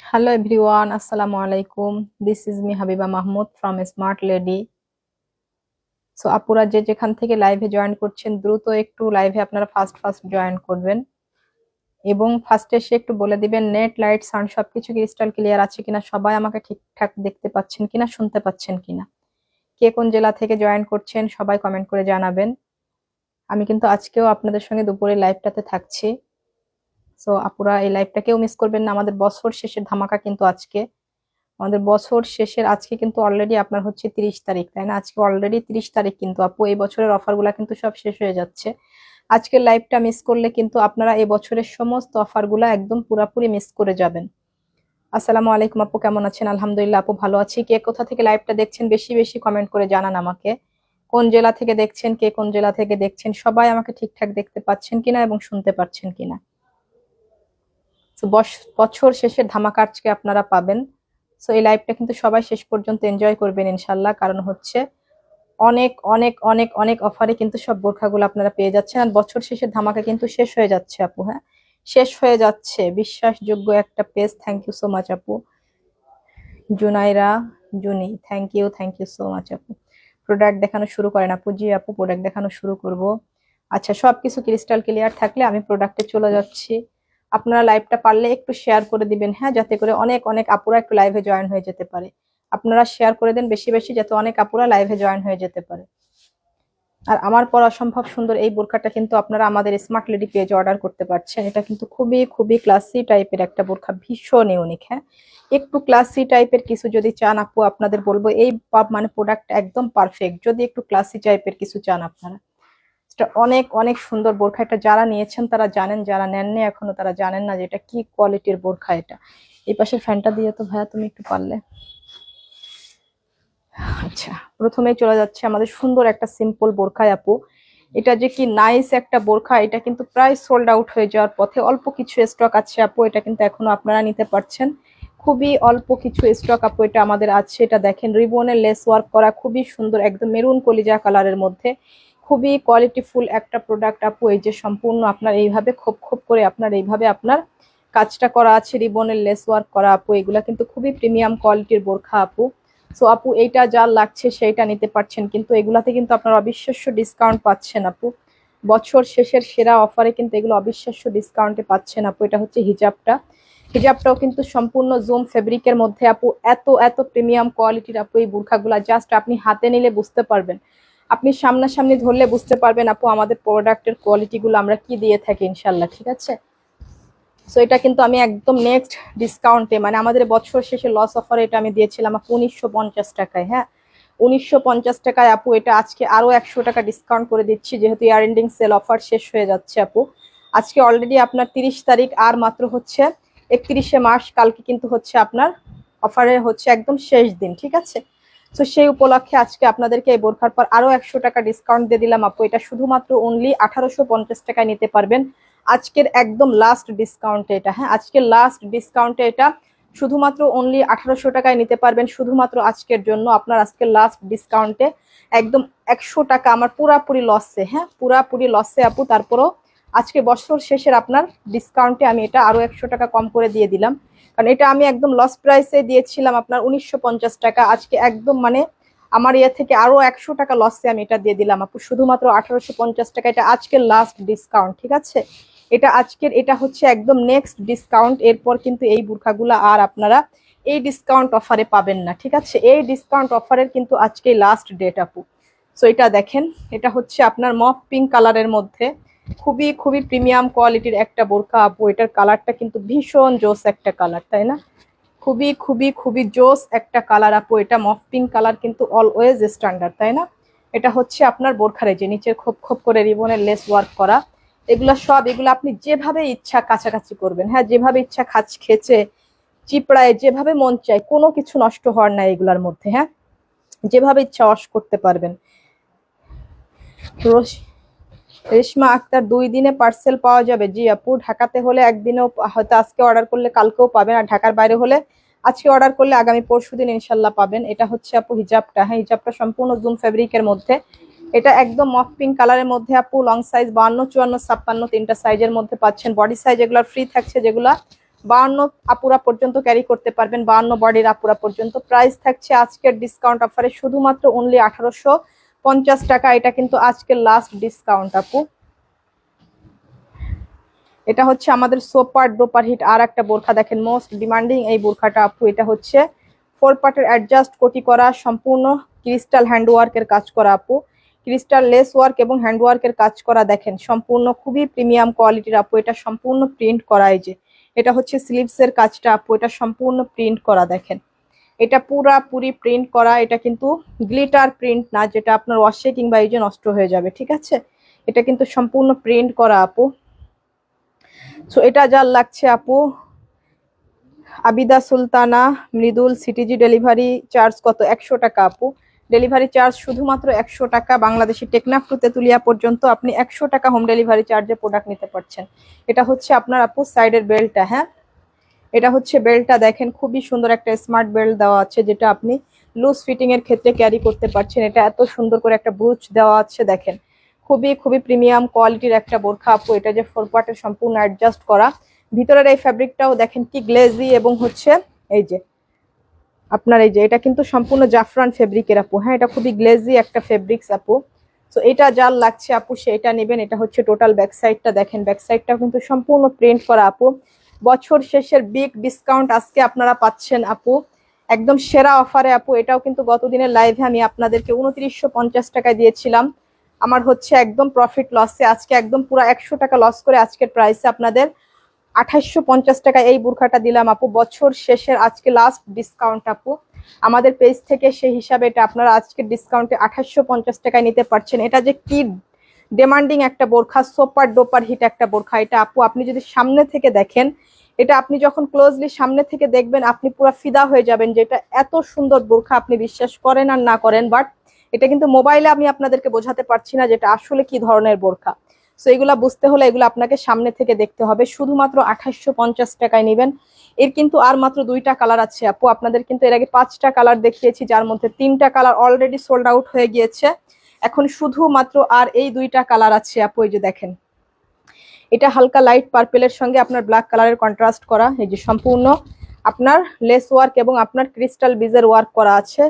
Hello everyone, Assalamu alaikum. This is me Habiba Mahmood from Smart Lady. So আপুরা যে যেখান থেকে লাইভে জয়েন করছেন দ্রুত একটু লাইভে আপনারা ফার্স্ট জয়েন করবেন এবং ফার্স্টে এসে একটু বলে দিবেন নেট লাইট সাউন্ড সবকিছু ক্রিস্টাল ক্লিয়ার আছে কিনা, সবাই আমাকে ঠিকঠাক দেখতে পাচ্ছেন কিনা, শুনতে পাচ্ছেন কিনা। কে কোন জেলা থেকে জয়েন করছেন সবাই কমেন্ট করে জানাবেন। আমি কিন্তু আজকেও আপনাদের সঙ্গে দুপুরে লাইভটাতে থাকছি। সো আপুরা এই লাইভটাকেও মিস করবেন না। আমাদের বছর শেষের ধামাকা কিন্তু আজকে, আমাদের বছর শেষের আজকে কিন্তু অলরেডি আপনার হচ্ছে 30 তারিখ, তাই না? আজকে অলরেডি 30 তারিখ, কিন্তু আপু এই বছরের অফারগুলো কিন্তু সব শেষ হয়ে যাচ্ছে। আজকের লাইভটা মিস করলে কিন্তু আপনারা এই বছরের সমস্ত অফারগুলো একদম পুরাপুরি মিস করে যাবেন। আসসালামু আলাইকুম আপু, কেমন আছেন? আলহামদুলিল্লাহ আপু ভালো আছি। কে কোথা থেকে লাইভটা দেখছেন বেশি বেশি কমেন্ট করে জানান আমাকে। কোন জেলা থেকে দেখছেন, কে কোন জেলা থেকে দেখছেন, সবাই আমাকে ঠিকঠাক দেখতে পাচ্ছেন কিনা এবং শুনতে পাচ্ছেন কিনা। তো বছর শেষের ধামাকা আজকে আপনারা পাবেন। সো এই লাইভটা কিন্তু সবাই শেষ পর্যন্ত এনজয় করবেন ইনশাল্লাহ, কারণ হচ্ছে অনেক অনেক অনেক অনেক অফারে কিন্তু সব বোরখাগুলো আপনারা পেয়ে যাচ্ছেন। আর বছর শেষের ধামাকা কিন্তু শেষ হয়ে যাচ্ছে আপু, হ্যাঁ শেষ হয়ে যাচ্ছে। বিশ্বাসযোগ্য একটা page. Thank you so much আপু। Junaira Juni, thank you so much আপু। প্রোডাক্ট দেখানো শুরু করেন আপু। জি আপু, প্রোডাক্ট দেখানো শুরু করব। আচ্ছা, সবকিছু ক্রিস্টাল ক্লিয়ার থাকলে আমি প্রোডাক্টে চলে যাচ্ছি। আপনারা লাইভটা পারলে একটু শেয়ার করে দিবেন, হ্যাঁ, যাতে করে অনেক অনেক আপুরা একটু লাইভে জয়েন হয়ে যেতে পারে। আপনারা শেয়ার করে দেন বেশি বেশি, যাতে অনেক আপুরা লাইভে জয়েন হয়ে যেতে পারে। আর আমার পরা অসম্ভব সুন্দর এই বোরখাটা কিন্তু আপনারা আমাদের স্মার্ট লেডি পেজে অর্ডার করতে পারছেন। এটা কিন্তু খুবই খুবই ক্লাসি টাইপের একটা বোরখা, ভীষণ ইউনিক। হ্যাঁ, একটু ক্লাসি টাইপের কিছু যদি চান আপু, আপনাদের বলবো এই মানে প্রোডাক্ট একদম পারফেক্ট। যদি একটু ক্লাসি টাইপের কিছু চান আপনারা, এটা অনেক অনেক সুন্দর বোরখা। এটা যারা নিয়েছেন তারা জানেন, যারা নেননি এখনো তারা জানেন না যে এটা কি কোয়ালিটির বোরখা। এটা এই পাশের ফ্যানটা দিয়ে তো ভাইয়া তুমি একটু পারলে। আচ্ছা, প্রথমেই চলে যাচ্ছে আমাদের সুন্দর একটা সিম্পল বোরখায় আপু। এটা যে কি নাইস একটা বোরখা, এটা কিন্তু প্রায় সোল্ড আউট হয়ে যাওয়ার পথে। অল্প কিছু স্টক আছে আপু, এটা কিন্তু এখনো আপনারা নিতে পারছেন। খুবই অল্প কিছু স্টক আপু এটা আমাদের আছে। এটা দেখেন রিবনের লেস ওয়ার্ক করা, খুবই সুন্দর, একদম মেরুন কলিজা কালারের মধ্যে। খুবই কোয়ালিটিফুল একটা প্রোডাক্ট আপু। এই যে সম্পূর্ণ আপনার এইভাবে খোপ খোপ করে আপনার এইভাবে আপনার কাজটা করা আছে, রিবনের লেস ওয়ার্ক করা আপু। এগুলা কিন্তু খুবই প্রিমিয়াম কোয়ালিটির বোরখা আপু। সো আপু এইটা যা লাগছে সেইটা নিতে পারছেন, কিন্তু এগুলাতে কিন্তু আপনার অবিশ্বাস্য ডিসকাউন্ট পাচ্ছেন আপু। বছর শেষের সেরা অফারে কিন্তু এগুলো অবিশ্বাস্য ডিসকাউন্টে পাচ্ছেন আপু। এটা হচ্ছে হিজাবটা। হিজাবটাও কিন্তু সম্পূর্ণ জুম ফেব্রিকের মধ্যে আপু। এত এত প্রিমিয়াম কোয়ালিটির আপু এই বোরখাগুলা, জাস্ট আপনি হাতে নিলে বুঝতে পারবেন, আপনি সামনাসামনি ধরলে বুঝতে পারবেন আপু আমাদের প্রোডাক্টের কোয়ালিটিগুলো আমরা কি দিয়ে থাকি ইনশাল্লাহ। ঠিক আছে, সো এটা কিন্তু আমি একদম নেক্সট ডিসকাউন্টে, মানে আমাদের বছর শেষে লস অফারে এটা আমি দিয়েছিলাম আপু 1950 টাকায়। হ্যাঁ, 1950 টাকায় আপু। এটা আজকে আরো 100 টাকা ডিসকাউন্ট করে দিচ্ছি, যেহেতু ইয়ার এন্ডিং সেল অফার শেষ হয়ে যাচ্ছে আপু। আজকে অলরেডি আপনার 30 তারিখ, আর মাত্র হচ্ছে 31শে মার্চ, কালকে কিন্তু হচ্ছে আপনার অফারে হচ্ছে একদম শেষ দিন। ঠিক আছে, তো সেই উপলক্ষে আজকে আপনাদেরকে এই বোরখার পর আরো 100 টাকা ডিসকাউন্ট দিয়ে দিলাম আপু। এটা শুধুমাত্র অনলি 1850 টাকায় নিতে পারবেন আজকের একদম লাস্ট ডিসকাউন্টে এটা। হ্যাঁ, আজকের লাস্ট ডিসকাউন্টে এটা শুধুমাত্র অনলি 1800 টাকায় নিতে পারবেন, শুধুমাত্র আজকের জন্য। আপনার আজকের লাস্ট ডিসকাউন্টে একদম 100 টাকা আমার পুরাপুরি লসে, হ্যাঁ পুরাপুরি লসে আপু। তারপরও আজকে বছর শেষের আপনার ডিসকাউন্টে আমি এটা আরো 100 টাকা কম করে দিয়ে দিলাম, কারণ এটা আমি একদম লস প্রাইসে দিয়েছিলাম আপনার 1950 টাকা। আজকে একদম মানে আমার ইয়ে থেকে আরো 100 টাকা লসে আমি এটা দিয়ে দিলাম আপু, শুধুমাত্র 1850 টাকা। এটা আজকের লাস্ট ডিসকাউন্ট। ঠিক আছে, এটা আজকের, এটা হচ্ছে একদম নেক্সট ডিসকাউন্ট। এরপর কিন্তু এই বোরখাগুলো আর আপনারা এই ডিসকাউন্ট অফারে পাবেন না, ঠিক আছে? এই ডিসকাউন্ট অফারের কিন্তু আজকে লাস্ট ডেট আপু। সো এটা দেখেন, এটা হচ্ছে আপনার মফ পিঙ্ক কালারের মধ্যে খুবই খুবই প্রিমিয়াম কোয়ালিটির একটা বোরকা আপু। এটার কালারটা কিন্তু ভীষণ জোস একটা কালার, তাই না? খুবই খুবই খুবই জোস একটা কালার আপু। এটা মফ পিঙ্ক কালার কিন্তু অলওয়েজ স্ট্যান্ডার্ড, তাই না? এটা হচ্ছে আপনার বোরখার এই যে নিচের খোপ খোপ করে রিবনের লেস ওয়ার্ক করা, এগুলো সব, এগুলো আপনি যেভাবে ইচ্ছা কাছাকাছি করবেন, হ্যাঁ, যেভাবে ইচ্ছা খেচে চিপড়ায় যেভাবে মন চায়, কোনো কিছু নষ্ট হওয়ার নাই এগুলার মধ্যে, হ্যাঁ, যেভাবে ইচ্ছা ওয়াশ করতে পারবেন। রেশমা আক্তার 2 দিনে পার্সেল পাওয়া যাবে? জি আপু, ঢাকাতে হলে একদিনেও, হয়তো আজকে অর্ডার করলে কালকেও পাবেন, আর ঢাকার বাইরে হলে আজকে অর্ডার করলে আগামী পরশুদিন ইনশাল্লাহ পাবেন। এটা হচ্ছে আপু হিজাবটা, হ্যাঁ, হিজাবটা সম্পূর্ণ জুম ফেব্রিকের মধ্যে। এটা একদম মফ পিঙ্ক কালারের মধ্যে আপু, লং সাইজ 52, 54, 56 তিনটা সাইজের মধ্যে পাচ্ছেন। বডি সাইজ এগুলো ফ্রি থাকছে, যেগুলা 52 আপুরা পর্যন্ত ক্যারি করতে পারবেন, 52 বডির আপুরা পর্যন্ত। প্রাইস থাকছে আজকের ডিসকাউন্ট অফারে শুধুমাত্র অনলি 1850 টাকা। এটা কিন্তু আজকের লাস্ট ডিসকাউন্ট আপু। এটা হচ্ছে আমাদের সোপার ডোপার হিট আর একটা বোরখা, দেখেন মোস্ট ডিমান্ডিং এই বোরখাটা আপু। এটা হচ্ছে 4 পার্টের অ্যাডজাস্ট কোটি করা, সম্পূর্ণ ক্রিস্টাল হ্যান্ডওয়ার্কের কাজ করা আপু, ক্রিস্টাল লেস ওয়ার্ক এবং হ্যান্ডওয়ার্কের কাজ করা, দেখেন সম্পূর্ণ খুবই প্রিমিয়াম কোয়ালিটির আপু। এটা সম্পূর্ণ প্রিন্ট করা, এই যে এটা হচ্ছে স্লিভসের কাজটা আপু, এটা সম্পূর্ণ প্রিন্ট করা, দেখেন এটা পুরাপুরি প্রিন্ট করা। এটা কিন্তু গ্লিটার প্রিন্ট না, যেটা আপনার ওয়াশে কিংবা এই যে নষ্ট হয়ে যাবে, ঠিক আছে? এটা কিন্তু সম্পূর্ণ প্রিন্ট করা আপু। সো এটা যার লাগছে আপু, Abida Sultana Mridul, CTG delivery charge কত? 100 টাকা আপু। ডেলিভারি চার্জ শুধুমাত্র 100 টাকা। বাংলাদেশি টেকনাফ টু তেতুলিয়া পর্যন্ত আপনি 100 টাকা হোম ডেলিভারি চার্জে প্রোডাক্ট নিতে পারছেন। এটা হচ্ছে আপনার আপু সাইডের বেল্টটা, হ্যাঁ, এটা হচ্ছে বেল্টটা, দেখেন খুবই সুন্দর একটা স্মার্ট বেল্ট দেওয়া আছে, যেটা আপনি লুজ ফিটিং এর ক্ষেত্রে ক্যারি করতে পারছেন। এটা এত সুন্দর করে একটা ব্রুচ দেওয়া আছে, দেখেন খুবই খুবই প্রিমিয়াম কোয়ালিটির একটা বোরখা আপু। এটা যে 4 পার্টের সম্পূর্ণ অ্যাডজাস্ট করা, ভিতরের এই ফ্যাব্রিকটাও দেখেন কি গ্লেজি, এবং হচ্ছে এই যে আপনার এই যে এটা কিন্তু সম্পূর্ণ জাফরান ফেব্রিকের আপু, হ্যাঁ, এটা খুবই গ্লেজি একটা ফেব্রিক্স আপু। তো এটা যার লাগছে আপু সেটা নেবেন। এটা হচ্ছে টোটাল ব্যাক সাইডটা, দেখেন ব্যাক সাইডটাও কিন্তু সম্পূর্ণ প্রিন্ট করা আপু। বছর শেষের বিগ ডিসকাউন্ট আজকে আপনারা পাচ্ছেন আপু, একদম সেরা অফারে আপু। এটাও কিন্তু গতদিনের লাইভে আমি আপনাদেরকে 2950 টাকায় দিয়েছিলাম, আমার হচ্ছে একদম প্রফিট লসে, আজকে একদম পুরো 100 টাকা লস করে আজকের প্রাইসে আপনাদের 2850 টাকা এই বোরখাটা দিলাম আপু। বছর শেষের আজকে লাস্ট ডিসকাউন্ট আপু আমাদের পেজ থেকে, সেই হিসাবে এটা আপনারা আজকের ডিসকাউন্টে 2850 টাকায় নিতে পারছেন। এটা যে কি ডিমান্ডিং একটা বোরখা, সুপার ডোপার হিট একটা বোরখা। এটা আপু আপনি যদি সামনে থেকে দেখেন, এটা আপনি যখন ক্লোজলি সামনে থেকে দেখবেন, আপনি পুরো ফিদা হয়ে যাবেন যে এটা এত সুন্দর বোরখা। আপনি বিশ্বাস করেন আর না করেন, বাট এটা কিন্তু মোবাইলে আমি আপনাদেরকে বোঝাতে পারছি না যেটা আসলে কি ধরনের বোরখা। সো এগুলা বুঝতে হলে এগুলো আপনাকে সামনে থেকে দেখতে হবে। শুধুমাত্র 2850 টাকায় নেবেন। এর কিন্তু আর মাত্র 2টা কালার আছে আপু, আপনাদের কিন্তু এর আগে 5টা কালার দেখিয়েছি, যার মধ্যে 3টা কালার অলরেডি সোল্ড আউট হয়ে গিয়েছে। এখন শুধুমাত্র আর এই 2টা কালার আছে আপু। এই যে দেখেন, এটা হালকা লাইট পার্পেলের সঙ্গে আপনার ব্ল্যাক কালারের কন্ট্রাস্ট করা, এই যে সম্পূর্ণ আপনার লেস ওয়ার্ক এবং আপনার ক্রিস্টাল বিজের ওয়ার্ক করা আছে।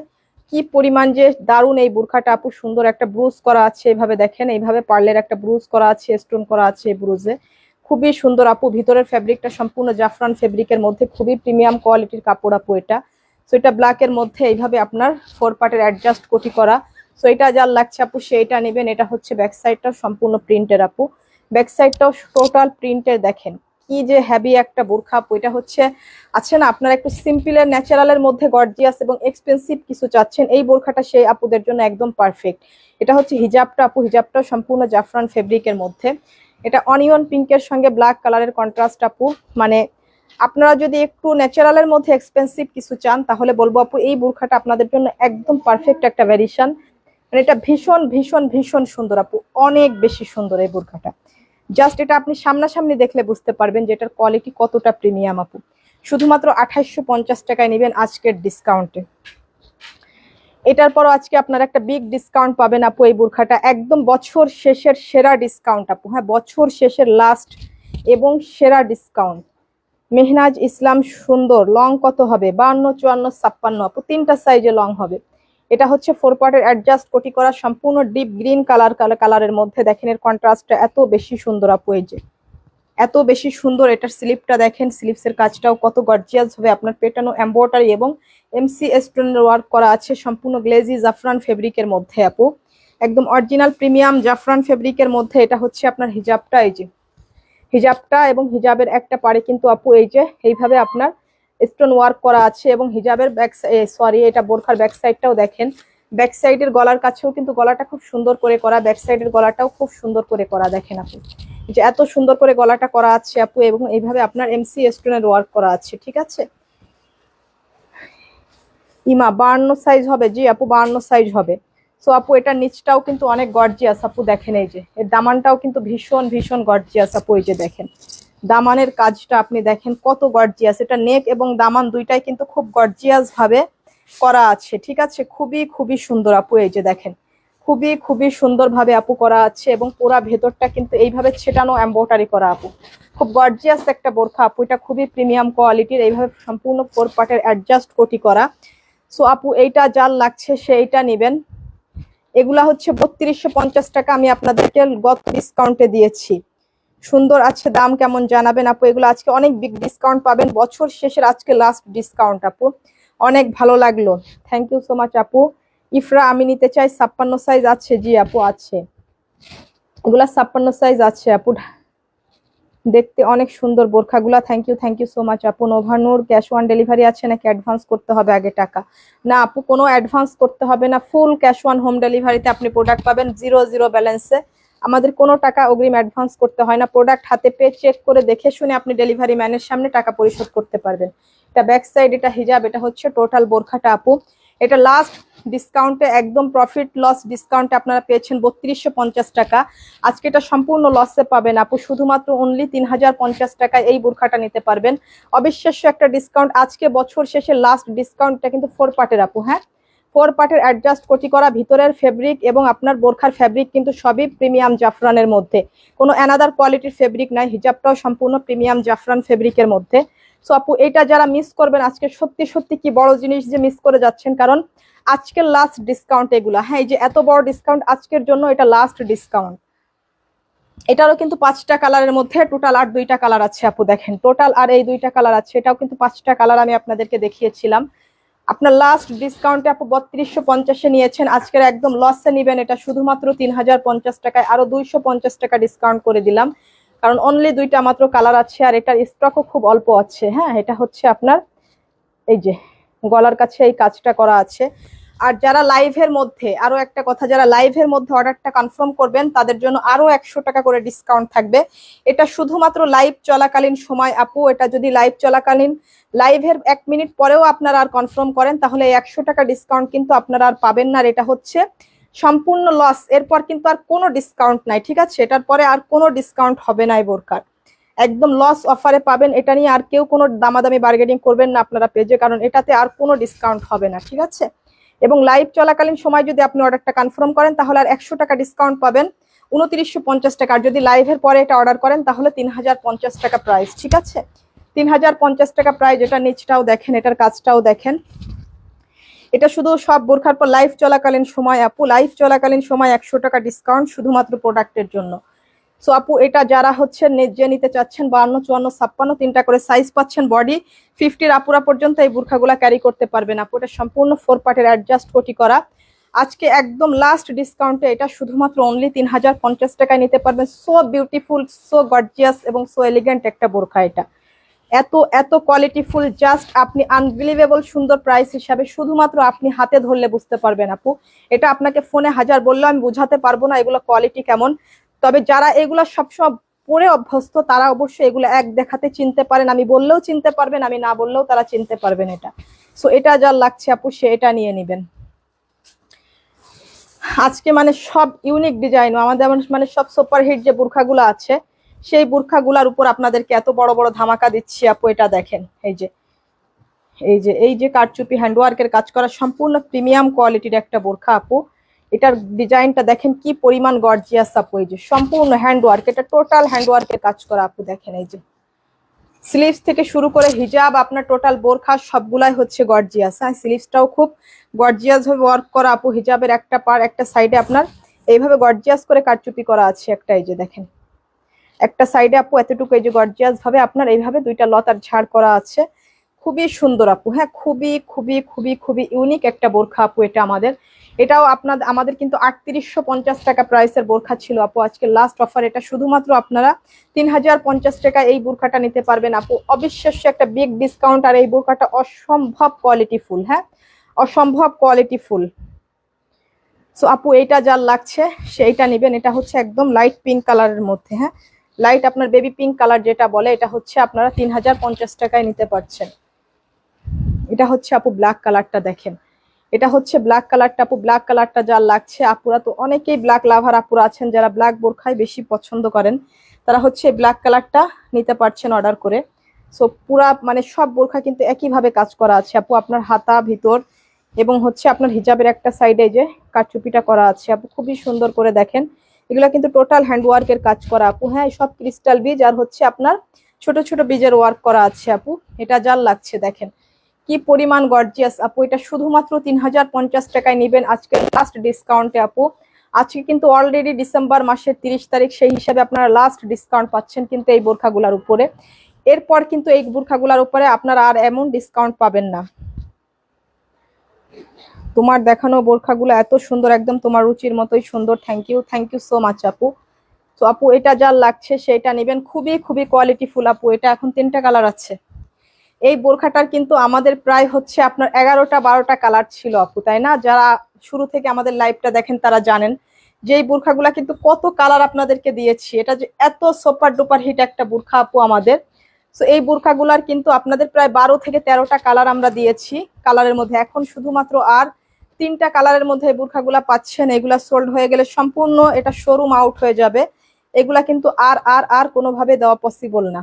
কি পরিমাণ যে দারুণ এই বোরখাটা আপু, সুন্দর একটা ব্রুজ করা আছে, এইভাবে দেখেন, এইভাবে পার্লের একটা ব্রুজ করা আছে, স্টোন করা আছে এই ব্রুজে, খুবই সুন্দর আপু। ভিতরের ফ্যাব্রিকটা সম্পূর্ণ জাফরান ফেব্রিকের মধ্যে, খুবই প্রিমিয়াম কোয়ালিটির কাপড় আপু এটা। সো এটা ব্ল্যাকের মধ্যে এইভাবে আপনার 4 পার্টের অ্যাডজাস্ট কোটি করা। সো এটা যার লাগছে আপু সেইটা নেবেন। এটা হচ্ছে ব্যাক সাইডটা সম্পূর্ণ প্রিন্টের আপু, ব্যাক সাইডটাও টোটাল প্রিন্টের, দেখেন কি যে হেভি একটা বোরখা আপু। এটা হচ্ছে আছে না, আপনারা একটু সিম্পলের ন্যাচারালের মধ্যে গর্জিয়াস এবং এক্সপেন্সিভ কিছু চাচ্ছেন, এই বোরখাটা সেই আপুদের জন্য একদম পারফেক্ট। এটা হচ্ছে হিজাবটা আপু, হিজাবটা সম্পূর্ণ জাফরান ফেব্রিকের মধ্যে। এটা অনিয়ন পিঙ্কের সঙ্গে ব্ল্যাক কালারের কন্ট্রাস্ট আপু। মানে আপনারা যদি একটু ন্যাচারালের মধ্যে এক্সপেন্সিভ কিছু চান, তাহলে বলবো আপু এই বোরখাটা আপনাদের জন্য একদম পারফেক্ট একটা ভ্যারিয়েশন। মানে এটা ভীষণ ভীষণ ভীষণ সুন্দর আপু, অনেক বেশি সুন্দর এই বোরখাটা। জাস্ট এটা আপনি সামনাসামনি দেখলে বুঝতে পারবেন যে এটার কোয়ালিটি কতটা প্রিমিয়াম আপু। শুধুমাত্র 2850 টাকায় নেবেন আজকের ডিসকাউন্টে। এটার পরও আজকে আপনারা একটা বিগ ডিসকাউন্ট পাবেন আপু। এই বোরখাটা একদম বছর শেষের সেরা ডিসকাউন্ট আপু, হ্যাঁ, বছর শেষের লাস্ট এবং সেরা ডিসকাউন্ট। মেহনাজ ইসলাম সুন্দর, লং কত হবে? 52, 54, 56 আপু, 3টা সাইজে লং হবে। এটা হচ্ছে 4 পার্টের অ্যাডজাস্ট কোটি করা, সম্পূর্ণ ডিপ গ্রিন কালারের মধ্যে, দেখেন এর কন্ট্রাস্টটা এত বেশি সুন্দর আপু। এই যে এত বেশি সুন্দর। এটার স্লিপটা দেখেন, স্লিপসের কাজটাও কত গর্জিয়াস হবে। আপনার পেটানো এমব্রয়ডারি এবং এমসি স্টোনের ওয়ার্ক করা আছে সম্পূর্ণ গ্লেজি জাফরান ফেব্রিকের মধ্যে আপু, একদম অরিজিনাল প্রিমিয়াম জাফরান ফেব্রিকের মধ্যে। এটা হচ্ছে আপনার হিজাবটা, এই যে হিজাবটা, এবং হিজাবের একটা পাড়ে কিন্তু আপু এই যে এইভাবে আপনার স্টোন ওয়ার্ক করা আছে, এবং হিজাবের ব্যাক সরি এটা বোরখার ব্যাক সাইডটাও দেখেন। ব্যাক সাইডের গলার কাছেও কিন্তু গলাটা খুব সুন্দর করে করা, ব্যাক সাইডের গলাটাও খুব সুন্দর করে করা। দেখেন আপু যে এত সুন্দর করে গলাটা করা আছে আপু, এবং এইভাবে আপনার এমসি স্টোনের ওয়ার্ক করা আছে। ঠিক আছে, ইমা 52 সাইজ হবে? জি আপু 52 সাইজ হবে। সো আপু এটার নিচটাও কিন্তু অনেক গর্জিয়াস আপু, দেখেন এই যে এর দামানটাও কিন্তু ভীষণ ভীষণ গর্জিয়াস আপু। এই যে দেখেন দামানের কাজটা আপনি দেখেন কত গর্জিয়াস। এটা নেক এবং দামান দুইটাই কিন্তু খুব গর্জিয়াস ভাবে করা আছে। ঠিক আছে, খুবই খুবই সুন্দর আপু। এই যে দেখেন খুবই খুবই সুন্দর ভাবে আপু করা আছে, এবং পুরা ভেতরটা কিন্তু এইভাবে ছেটানো এমব্রয়ডারি করা আপু। খুব গর্জিয়াস একটা বোরখা আপু, এটা খুবই প্রিমিয়াম কোয়ালিটির, এইভাবে সম্পূর্ণ ফোর পার্টের অ্যাডজাস্ট কোটি করা। সো আপু এইটা যার লাগছে সেইটা নেবেন। এগুলা হচ্ছে 3250 টাকা, আমি আপনাদেরকে গত ডিসকাউন্টে দিয়েছি। সুন্দর আছে, দাম কেমন জানাবেন আপু। এগুলো আজকে অনেক বিগ ডিসকাউন্ট পাবেন, বছর শেষের আজকে লাস্ট ডিসকাউন্ট আপু। অনেক ভালো লাগলো, থ্যাংক ইউ সো মাচ আপু। ইফরা আমি নিতে চাই, 56 সাইজ আছে? জি আপু আছে, এগুলা 56 সাইজ আছে আপু। দেখতে অনেক সুন্দর বোরখাগুলা। থ্যাংক ইউ সো মাচ আপু। নোভানুর ক্যাশ অন ডেলিভারি আছে নাকি অ্যাডভান্স করতে হবে আগে টাকা? না আপু, কোনো অ্যাডভান্স করতে হবে না, ফুল ক্যাশ অন হোম ডেলিভারিতে আপনি প্রোডাক্ট পাবেন 0 ব্যালেন্সে। আমাদের কোনো টাকা অগ্রিম অ্যাডভান্স করতে হয় না, প্রোডাক্ট হাতে পেয়ে চেক করে দেখে শুনে আপনি ডেলিভারি ম্যানের সামনে টাকা পরিশোধ করতে পারবেন। এটা ব্যাক সাইড, এটা হিজাব, এটা হচ্ছে টোটাল বোরখাটা আপু। এটা লাস্ট ডিসকাউন্টে একদম প্রফিট লস ডিসকাউন্টে আপনারা পেয়েছেন 3250 টাকা। আজকে এটা সম্পূর্ণ লসে পাবেন আপু, শুধুমাত্র অনলি 3050 টাকায় এই বোরখাটা নিতে পারবেন। অবিশ্বাস্য একটা ডিসকাউন্ট আজকে, বছর শেষে লাস্ট ডিসকাউন্টটা কিন্তু 4 পার্টের আপু। হ্যাঁ, 4 পার্টের অ্যাডজাস্ট কোটি করা, ভিতরের ফেব্রিক এবং আপনার বোরখার ফেব্রিক কিন্তু সবই প্রিমিয়াম জাফরানের মধ্যে, কোনো অ্যানাদার কোয়ালিটির ফেব্রিক নাই। হিজাবটাও সম্পূর্ণ প্রিমিয়াম জাফরান ফেব্রিকের মধ্যে। সো আপু এটা যারা মিস করবেন আজকে, সত্যি সত্যি কি বড় জিনিস যে মিস করে যাচ্ছেন, কারণ আজকের লাস্ট ডিসকাউন্ট এগুলা। হ্যাঁ, এই যে এত বড় ডিসকাউন্ট আজকের জন্য, এটা লাস্ট ডিসকাউন্ট। এটারও কিন্তু 5টা কালারের মধ্যে টোটাল আর 2টা কালার আছে আপু। দেখেন টোটাল আর এই 2টা কালার আছে, এটাও কিন্তু 5টা কালার আমি আপনাদেরকে দেখিয়েছিলাম। আপনার লাস্ট ডিসকাউন্টে আপু 3250-এ নিয়েছেন, আজকের একদম লসে নিবেন এটা শুধুমাত্র 3050 টাকায়। আরো 250 টাকা ডিসকাউন্ট করে দিলাম, কারণ অনলি 2টা মাত্র কালার আছে, আর এটার স্টকও খুব অল্প আছে। হ্যাঁ, এটা হচ্ছে আপনার এই যে গলার কাছে এই কাজটা করা আছে। আর যারা লাইভের মধ্যে, আরো একটা কথা, যারা লাইভের মধ্যে অর্ডারটা কনফার্ম করবেন তাদের জন্য আরো 100 টাকা করে ডিসকাউন্ট থাকবে। এটা শুধুমাত্র লাইভ চলাকালীন সময় আপু। এটা যদি লাইভ চলাকালীন, লাইভের 1 মিনিট পরেও আপনারা আর কনফার্ম করেন, তাহলে 100 টাকা ডিসকাউন্ট কিন্তু আপনারা আর পাবেন না। এটা হচ্ছে সম্পূর্ণ লস, এরপর কিন্তু আর কোনো ডিসকাউন্ট নাই। ঠিক আছে, এটার পরে আর কোনো ডিসকাউন্ট হবে না এই বোরকার, একদম লস অফারে পাবেন। এটা নিয়ে আর কেউ কোনো দামাদামি বার্গেনিং করবেন না আপনারা পেজে, কারণ এটাতে আর কোনো ডিসকাউন্ট হবে না। ঠিক আছে, এবং লাইভ চলাকালীন সময় যদি আপনি অর্ডারটা কনফার্ম করেন তাহলে আর 100 টাকা ডিসকাউন্ট পাবেন, 2950 টাকা। আর যদি লাইভের পরে এটা অর্ডার করেন তাহলে 3050 টাকা প্রাইস। ঠিক আছে, 3050 টাকা প্রাইস। এটা নিচটাও দেখেন, এটার কাজটাও দেখেন। এটা শুধু সব বোরখার পর লাইভ চলাকালীন সময় আপু, লাইভ চলাকালীন সময় 100 টাকা ডিসকাউন্ট শুধুমাত্র প্রোডাক্টের জন্য। সো আপু এটা যারা হচ্ছে যে নিতে চাচ্ছেন, 52, 54, 56 3টা করে সাইজ পাচ্ছেন। বডি 50-র আপুরা পর্যন্ত এই বোরখাগুলা ক্যারি করতে পারবেন আপু। এটা সম্পূর্ণ 4 পার্টের অ্যাডজাস্ট কোটি করা। আজকে একদম লাস্ট ডিসকাউন্টে এটা শুধুমাত্র অনলি 3050 টাকায় নিতে পারবেন। সো বিউটিফুল, সো গর্জিয়াস এবং সো এলিগেন্ট একটা বোরখা। এটা এত এত কোয়ালিটিফুল, জাস্ট আপনি আনবিলিভেবল সুন্দর প্রাইস হিসাবে শুধুমাত্র আপনি হাতে ধরলে বুঝতে পারবেন আপু। এটা আপনাকে ফোনে হাজার বললেও আমি বুঝাতে পারবো না এগুলো কোয়ালিটি কেমন। তবে যারা এগুলা সবসময় পরে অভ্যস্ত তারা অবশ্যই এগুলো এক দেখাতে চিনতে পারেন, আমি বললেও চিনতে পারবেন, আমি না বললেও তারা চিনতে পারবেন এটা। সো এটা যার লাগছে আপু সে এটা নিয়ে নেবেন। আজকে মানে সব ইউনিক ডিজাইন আমাদের, মানে সব সুপারহিট যে বোরখাগুলো আছে সেই বোরখাগুলোর উপর আপনাদেরকে এত বড় বড় ধামাকা দিচ্ছি আপু। এটা দেখেন, এই যে কারচুপি হ্যান্ডওয়ার্কের কাজ করা সম্পূর্ণ প্রিমিয়াম কোয়ালিটির একটা বোরখা আপু। এটার ডিজাইনটা দেখেন কি পরিমাণ গর্জিয়াস আপু। এই যে সম্পূর্ণ হ্যান্ডওয়ার্ক, এটা টোটাল হ্যান্ডওয়ার্কের কাজ করা আপু। দেখেন এই যে স্লিভস থেকে শুরু করে হিজাব, আপনার টোটাল বোরখা সবগুলাই হচ্ছে গর্জিয়াস। হ্যাঁ, স্লিভসটাও খুব গর্জিয়াস ভাবে ওয়ার্ক করা আপু। হিজাবের একটা পার একটা সাইডে আপনার এইভাবে গর্জিয়াস করে কারচুপি করা আছে একটা, এই যে দেখেন একটা সাইডে আপু এতটুকু এই যে গর্জিয়াস ভাবে আপনার এইভাবে দুইটা লতার ঝাড় করা আছে, খুবই সুন্দর আপু। হ্যাঁ, খুবই খুবই খুবই খুবই ইউনিক একটা বোরখা আপু এটা আমাদের। এটাও আমাদের কিন্তু 3850 টাকা প্রাইসের বোরখা ছিল আপু। আজকে লাস্ট অফার, এটা শুধুমাত্র আপনারা 3050 টাকা এই বোরখাটা নিতে পারবেন আপু। অবিশ্বাস্য একটা বিগ ডিসকাউন্ট, আর এই বোরখাটা অসম্ভব কোয়ালিটিফুল। হ্যাঁ, অসম্ভব কোয়ালিটিফুল। সো আপু এইটা যার লাগছে সেইটা নেবেন। এটা হচ্ছে একদম লাইট পিঙ্ক কালারের মধ্যে। হ্যাঁ, লাইট আপনার বেবি পিঙ্ক কালার যেটা বলে, এটা হচ্ছে আপনারা 3050 টাকায় নিতে পারছেন। এটা হচ্ছে আপু ব্ল্যাক কালারটা, দেখেন এটা হচ্ছে ব্ল্যাক কালারটা আপু। ব্ল্যাক কালারটা যার লাগছে, আপুরা তো অনেকেই ব্ল্যাক লাভার আপুরা আছেন যারা ব্ল্যাক বোরখাই বেশি পছন্দ করেন, তারা হচ্ছে ব্ল্যাক কালারটা নিতে পারছেন অর্ডার করে। সো পুরা মানে সব বোরখা কিন্তু একইভাবে কাজ করা আছে আপু। আপনার হাতা ভিতর এবং হচ্ছে আপনার হিজাবের একটা সাইডে যে কাটচুপিটা করা আছে আপু, খুবই সুন্দর করে দেখেন। এগুলা কিন্তু টোটাল হ্যান্ডওয়ার্কের কাজ করা আপু। হ্যাঁ, সব ক্রিস্টাল বীজ আর হচ্ছে আপনার ছোট ছোট বীজের ওয়ার্ক করা আছে আপু। এটা যার লাগছে দেখেন কি পরিমাণ গর্জিয়াস আপু। এটা শুধুমাত্র 3050 টাকায় নিবেন আজকে লাস্ট ডিসকাউন্টে আপু। আজকে কিন্তু অলরেডি ডিসেম্বর মাসের 30 তারিখ, সেই হিসাবে আপনারা লাস্ট ডিসকাউন্ট পাচ্ছেন কিন্তু এই বোরখাগুলোর উপরে। এরপর কিন্তু এই বোরখাগুলোর উপরে আপনারা আর এমন ডিসকাউন্ট পাবেন না। তোমার দেখানো বোরখাগুলো এত সুন্দর, একদম তোমার রুচির মতোই সুন্দর। থ্যাংক ইউ সো মাচ আপু। তো আপু এটা যার লাগছে সেটা নেবেন, খুবই খুবই কোয়ালিটিফুল আপু। এটা এখন 3টা কালার আছে। এই বোরখাটার কিন্তু আমাদের প্রায় হচ্ছে আপনার 11টা 12টা কালার ছিল আপু, তাই না? যারা শুরু থেকে আমাদের লাইভটা দেখেন তারা জানেন যে এই বোরখাগুলা কিন্তু কত কালার আপনাদেরকে দিয়েছি। এটা যে এত সুপার ডুপার হিট একটা বোরখা আপু আমাদের। তো এই বোরখাগুলার কিন্তু আপনাদের প্রায় 12 থেকে 13টা কালার আমরা দিয়েছি কালারের মধ্যে। এখন শুধুমাত্র আর 3টা কালারের মধ্যে এই বোরখাগুলা পাচ্ছেন। এগুলা সোল্ড হয়ে গেলে সম্পূর্ণ এটা শোরুম আউট হয়ে যাবে। এগুলা কিন্তু আর আর আর কোনোভাবে দেওয়া পসিবল না।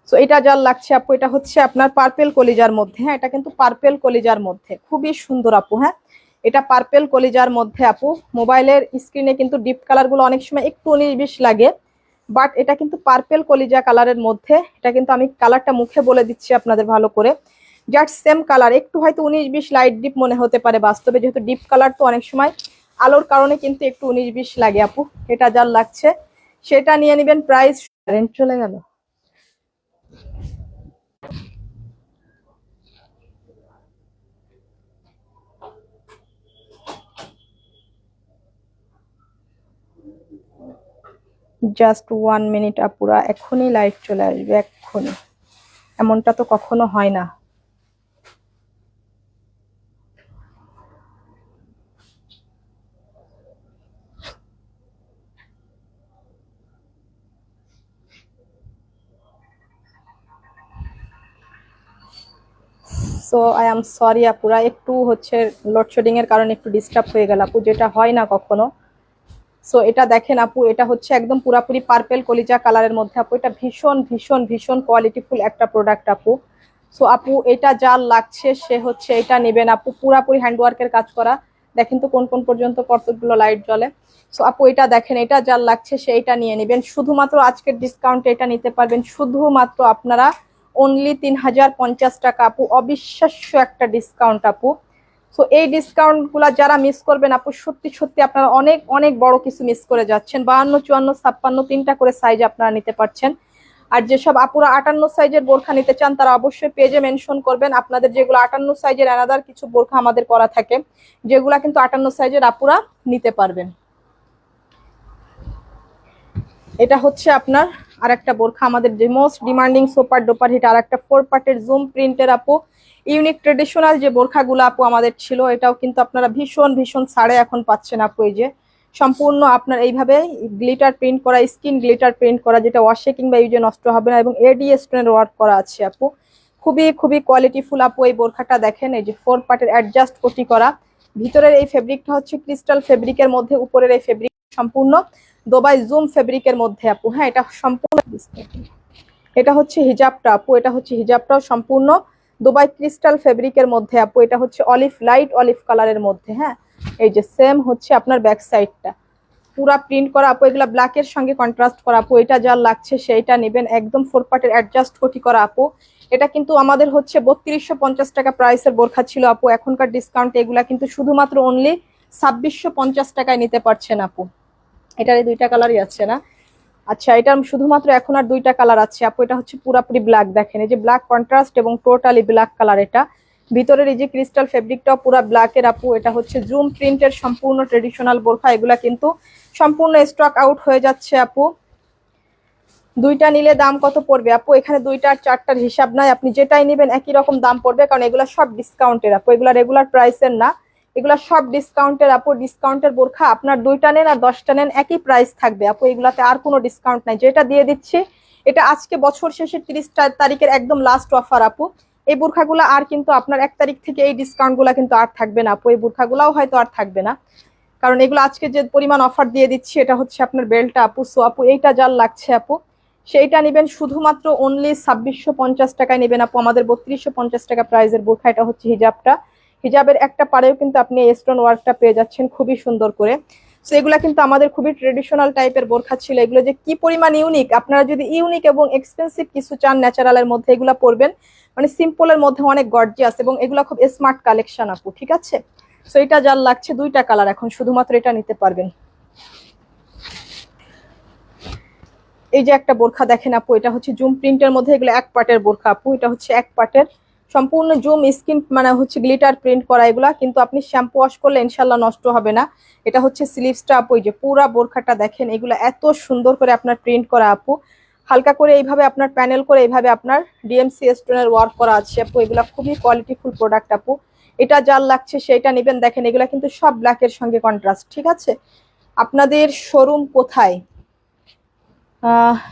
সো এটা যার লাগছে আপু, এটা হচ্ছে আপনার পার্পেল কলিজার মধ্যে। হ্যাঁ, এটা কিন্তু পার্পেল কলিজার মধ্যে, খুবই সুন্দর আপু। হ্যাঁ, এটা পার্পেল কলিজার মধ্যে আপু। মোবাইলের স্ক্রিনে কিন্তু ডিপ কালার গুলো অনেক সময় একটু 19-20 লাগে, বাট এটা কিন্তু পার্পেল কলিজা কালারের মধ্যে। এটা কিন্তু আমি কালারটা মুখে বলে দিচ্ছি আপনাদের ভালো করে, জাস্ট সেম কালার। একটু হয়তো 19-20 লাইট ডিপ মনে হতে পারে বাস্তবে, যেহেতু ডিপ কালার তো অনেক সময় আলোর কারণে কিন্তু একটু 19-20 লাগে আপু। এটা যার লাগছে সেটা নিয়ে নেবেন। প্রাইস রেঞ্জ চলে গেল। জাস্ট 1 মিনিট আপুরা, এখনই লাইট চলে আসবে, এক্ষুনি। এমনটা তো কখনো হয় না। সো আই এম সরি আপুরা, একটু হচ্ছে লোডশেডিং এর কারণে একটু ডিস্টার্ব হয়ে গেল আপু, যেটা হয় না কখনো। সো এটা দেখেন আপু, এটা হচ্ছে একদম পুরাপুরি পার্পেল কলিজা কালারের মধ্যে আপু। এটা ভীষণ ভীষণ ভীষণ কোয়ালিটিফুল একটা প্রোডাক্ট আপু। সো আপু এটা যার লাগছে সে হচ্ছে এটা নেবেন আপু। পুরাপুরি হ্যান্ডওয়ার্কের কাজ করা। দেখেন তো কোন কোন পর্যন্ত কতগুলো লাইট জ্বলে। সো আপু এটা দেখেন, এটা যার লাগছে সে এটা নিয়ে নেবেন। শুধুমাত্র আজকের ডিসকাউন্টে এটা নিতে পারবেন শুধুমাত্র আপনারা অনলি 3050 টাকা আপু। অবিশ্বাস্য একটা ডিসকাউন্ট আপু। সো এই ডিসকাউন্ট গুলা যারা মিস করবেন আপু, সত্যি সত্যি আপনারা অনেক অনেক বড় কিছু মিস করে যাচ্ছেন। 52, 54, 56 3টা করে সাইজ আপনারা নিতে পারছেন। আর যেসব আপুরা 58 সাইজের বোরখা নিতে চান তারা অবশ্যই পেজে মেনশন করবেন আপনাদের যেগুলো 58 সাইজের। অ্যানাদার কিছু বোরখা আমাদের করা থাকে যেগুলা কিন্তু 58 সাইজের আপুরা নিতে পারবেন। এটা হচ্ছে আপনার আরেকটা বোরখা আমাদের যে most demanding super duper hit, আর একটা 4 পার্টের জুম প্রিন্টের আপু। ইউনিক ট্রেডিশনাল যে বোরখাগুলো আপু আমাদের ছিল, এটাও কিন্তু আপনারা ভীষণ ভীষণ ছাড়ে এখন পাচ্ছেন আপু। এই যে সম্পূর্ণ আপনার এইভাবে গ্লিটার প্রিন্ট করা, স্কিন গ্লিটার প্রিন্ট করা, যেটা ওয়াশে কিংবা ইউজে নষ্ট হবে না, এবং এডি স্টোনের ওয়ার্ক করা আছে আপু। খুবই খুবই কোয়ালিটিফুল আপু এই বোরখাটা। দেখেন এই যে 4 পার্টের অ্যাডজাস্ট কোটি করা। ভিতরের এই ফেব্রিকটা হচ্ছে ক্রিস্টাল ফেব্রিকের মধ্যে, উপরের এই ফেব্রিক সম্পূর্ণ দুবাই জুম ফেব্রিকের মধ্যে আপু। হ্যাঁ, এটা সম্পূর্ণ, এটা হচ্ছে হিজাবটা আপু। এটা হচ্ছে হিজাবটাও সম্পূর্ণ দুবাই ক্রিস্টাল ফেব্রিকের মধ্যে আপু। এটা হচ্ছে অলিভ, লাইট অলিভ কালারের মধ্যে। হ্যাঁ, এই যে সেম হচ্ছে আপনার ব্যাক সাইডটা পুরা প্রিন্ট করা আপু। এগুলা ব্ল্যাকের সঙ্গে কন্ট্রাস্ট করা আপু। এটা যার লাগছে সেইটা নেবেন, একদম 4 পার্টের অ্যাডজাস্ট কোটি করা আপু। এটা কিন্তু আমাদের হচ্ছে 3250 টাকা প্রাইসের বোরখা ছিল আপু। এখনকার ডিসকাউন্ট এগুলা কিন্তু শুধুমাত্র অনলি 2650 টাকায় নিতে পারছেন আপু। এটার এই 2টা কালারই আছে না? আচ্ছা, এটার শুধুমাত্র এখন আর দুইটা কালার আছে আপু। এটা হচ্ছে পুরাপুরি ব্ল্যাক, দেখেন এই যে ব্ল্যাক কন্ট্রাস্ট এবং টোটালি ব্ল্যাক কালার। এটা ভিতরের এই যে ক্রিস্টাল ফেব্রিকটাও পুরো ব্ল্যাকের আপু। এটা হচ্ছে জুম প্রিন্টের সম্পূর্ণ ট্রেডিশনাল বোরখা। এগুলা কিন্তু সম্পূর্ণ স্টক আউট হয়ে যাচ্ছে আপু। দুইটা নিলে দাম কত পড়বে আপু? এখানে দুইটা আর চারটার হিসাব নাই, আপনি যেটাই নেবেন একই রকম দাম পড়বে, কারণ এগুলা সব ডিসকাউন্টের আপু, এগুলা রেগুলার প্রাইসের না, এগুলা সব ডিসকাউন্টের আপু। ডিসকাউন্টের বোরখা আপনার 2টা নেন আর 10টা নেন একই প্রাইস থাকবে আপু, এগুলাতে আর কোনো ডিসকাউন্ট নাই। যেটা দিয়ে দিচ্ছি এটা আজকে বছর শেষের 30 তারিখের একদম লাস্ট অফার আপু। এই বোরখাগুলো আর কিন্তু আপনার 1 তারিখ থেকে এই ডিসকাউন্ট গুলা কিন্তু আর থাকবে না আপু, এই বোরখাগুলাও হয়তো আর থাকবে না, কারণ এগুলো আজকে যে পরিমাণ অফার দিয়ে দিচ্ছি এটা হচ্ছে আপনার বেল্টটা আপু। সো আপু এইটা যার লাগছে আপু সেইটা নেবেন শুধুমাত্র অনলি 2650 টাকায় নেবেন আপু। আমাদের 3250 টাকা প্রাইসের বোরখা। এটা হচ্ছে হিজাবটা, হিজাবের একটা পাড়েও কিন্তু আপনি স্টোন ওয়ার্কটা পেয়ে যাচ্ছেন খুবই সুন্দর করে। সো এগুলা কিন্তু আমাদের খুবই ট্রেডিশনাল টাইপের বোরখা ছিল। এগুলো যে কি পরিমাণ ইউনিক, আপনারা যদি ইউনিক এবং এক্সপেন্সিভ কিছু চান ন্যাচারালের মধ্যে এগুলা পরবেন, মানে সিম্পলের মধ্যে অনেক গর্জিয়াস, এবং এগুলা খুব স্মার্ট কালেকশন আপু, ঠিক আছে। সো এটা যার লাগছে, দুইটা কালার এখন, শুধুমাত্র এটা নিতে পারবেন। এই যে একটা বোরখা দেখেন আপু, এটা হচ্ছে জুম প্রিন্টের মধ্যে, এগুলো এক পার্টের বোরখা আপু। এটা হচ্ছে এক পার্টের সম্পূর্ণ জুম স্কিন, মানে হচ্ছে গ্লিটার প্রিন্ট করা। এগুলা কিন্তু আপনি শ্যাম্পু ওয়াশ করলে ইনশাল্লাহ নষ্ট হবে না। এটা হচ্ছে স্লিভসটা আপু, এই যে পুরা বোরখাটা দেখেন, এগুলো এত সুন্দর করে আপনার প্রিন্ট করা আপু। হালকা করে এইভাবে আপনার প্যানেল করে এইভাবে আপনার ডিএমসি স্টোনের ওয়ার্ক করা আছে আপু। এগুলা খুবই কোয়ালিটিফুল প্রোডাক্ট আপু। এটা যার লাগছে সেইটা নেবেন। দেখেন এগুলা কিন্তু সব ব্ল্যাকের সঙ্গে কন্ট্রাস্ট, ঠিক আছে। আপনাদের শোরুম কোথায়?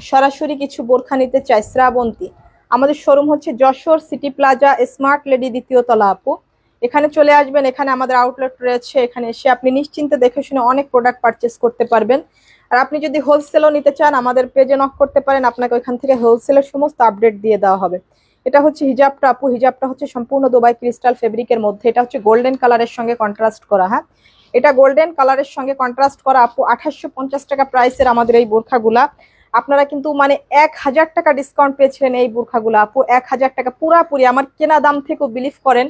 সরাসরি কিছু বোরখা নিতে চাই শ্রাবন্তী, আমাদের শোরুম হচ্ছে Jessore city plaza smart lady 2য় তলা আপু। এখানে চলে আসবেন, এখানে আমাদের আউটলেট রয়েছে, এখানে এসে আপনি নিশ্চিন্তে দেখে শুনে অনেক প্রোডাক্ট পারচেস করতে পারবেন। আর আপনি যদি হোলসেলও নিতে চান আমাদের পেজে নক করতে পারেন, আপনাকে ওইখান থেকে হোলসেলের সমস্ত আপডেট দিয়ে দেওয়া হবে। এটা হচ্ছে হিজাবটা আপু, হিজাবটা হচ্ছে সম্পূর্ণ দুবাই ক্রিস্টাল ফেব্রিকের মধ্যে। এটা হচ্ছে গোল্ডেন কালারের সঙ্গে কন্ট্রাস্ট করা। হ্যাঁ, এটা গোল্ডেন কালারের সঙ্গে কন্ট্রাস্ট করা আপু। 2850 টাকা প্রাইসের আমাদের এই বোরখাগুলা। আপনারা কিন্তু মানে 1000 টাকা ডিসকাউন্ট পেয়েছিলেন এই বোরখাগুলো আপু, 1000 টাকা পুরাপুরি আমার কেনা দাম থেকেও, বিলিভ করেন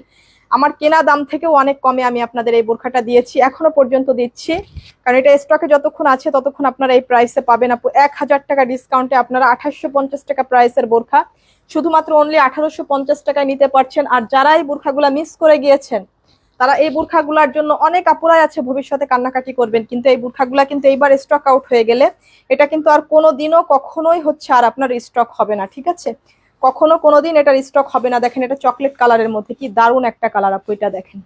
আমার কেনা দাম থেকেও অনেক কমে আমি আপনাদের এই বোরখাটা দিয়েছি, এখনো পর্যন্ত দিচ্ছি, কারণ এটা স্টকে যতক্ষণ আছে ততক্ষণ আপনারা এই প্রাইসে পাবেন আপু। 1000 টাকা ডিসকাউন্টে আপনারা 2850 টাকা প্রাইসের বোরখা শুধুমাত্র অনলি 1850 টাকায় নিতে পারছেন। আর যারা এই বোরখাগুলা মিস করে গিয়েছেন তারা এই বোরখাগুলার জন্য, অনেক আপুরাই আছে ভবিষ্যতে কান্নাকাটি করবেন, কিন্তু এই বোরখাগুলা কিন্তু এইবার স্টক আউট হয়ে গেলে এটা কিন্তু আর কোনোদিনও কখনোই হচ্ছে আর আপনার স্টক হবে না, ঠিক আছে। কখনো কোনোদিন এটার স্টক হবে না। দেখেন এটা চকলেট কালারের মধ্যে কি দারুণ একটা কালার আপু, এটা দেখেন।